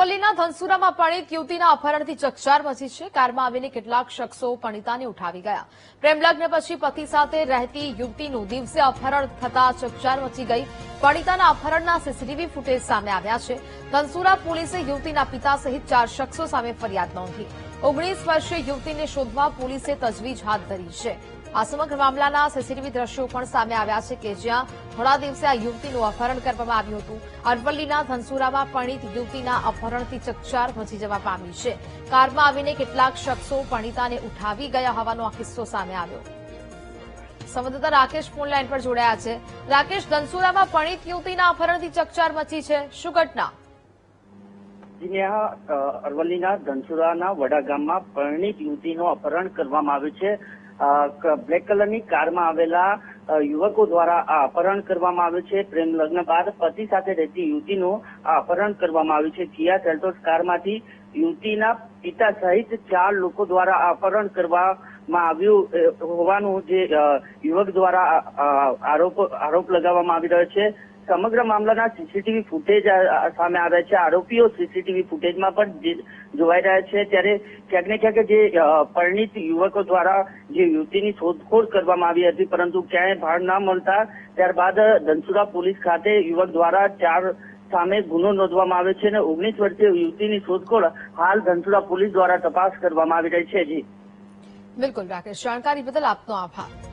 અરવલ્લીના ધનસુરામાં પરિણીત યુવતીના અપહરણથી ચકચાર મચી છે। કારમાં આવીને કેટલાક શખ્સો પરિણીતાને ઉઠાવી ગયા। પ્રેમલગ્ન પછી પતિ સાથે રહેતી યુવતીનું દિવસે અપહરણ થતા ચકચાર મચી ગઈ। પરિણીતાના અપહરણના સીસીટીવી ફૂટેજ સામે આવ્યા છે। ધનસુરા પોલીસે યુવતીના પિતા સહિત 4 શખ્સો સામે ફરિયાદ નોંધી। 19 વર્ષીય યુવતીને શોધવા પોલીસે તજવીજ હાથ ધરી છે। આ સમગ્ર મામલાના સીસીટીવી દ્રશ્યો પણ સામે આવ્યા છે કે જ્યાં થોડા દિવસે આ યુવતીનું અપહરણ કરવામાં આવ્યું હતું। અરવલ્લીના ધનસુરામાં પરિણીત યુવતીના અપહરણથી ચકચાર મચી જવા પામી છે। કારમાં આવીને કેટલાક શખ્સો પરિણીતાને ઉઠાવી ગયા હોવાનો આ કિસ્સો સામે આવ્યો। સંવાદદાતા રાકેશ ફોન લાઈન પર જોડાયા છે। રાકેશ, ધનસુરામાં પરિણીત યુવતીના અપહરણથી ચકચાર મચી છે, શું ઘટના? અરવલ્લીના ધનસુરાના વડા ગામમાં પરિણીત યુવતીનું અપહરણ કરવામાં આવ્યું છે। બ્લેક કલરની કારમાં આવેલા યુવકો દ્વારા આ અપહરણ કરવામાં આવ્યું છે। પ્રેમ લગ્ન બાદ પતિ સાથે રહેતી યુવતીનું આ અપહરણ કરવામાં આવ્યું છે। કિયા સેલ્ટોસ કારમાંથી યુવતીના પિતા સહિત 4 લોકો દ્વારા આ અપહરણ કરવામાં આવ્યું હોવાનું જે યુવક દ્વારા આરોપ લગાવવામાં આવી રહ્યો છે। સમગ્ર મામલાના સીસીટીવી ફૂટેજ સામે આવ્યા છે। આરોપીઓ સીસીટીવી ફૂટેજમાં પણ જોવાઈ રહ્યા છે। ત્યારે ક્યાંક ને ક્યાંક જે પરિણીત યુવકો દ્વારા જે યુવતીની શોધખોળ કરવામાં આવી હતી પરંતુ ક્યાંય ભાળ ના મળતા ત્યારબાદ ધનસુરા પોલીસ ખાતે યુવક દ્વારા 4 સામે ગુનો નોંધવામાં આવ્યો છે અને 19 વર્ષીય યુવતીની શોધખોળ હાલ ધનસુરા પોલીસ દ્વારા તપાસ કરવામાં આવી રહી છે। જી બિલકુલ રાકેશ, જાણકારી બદલ આપનો આભાર।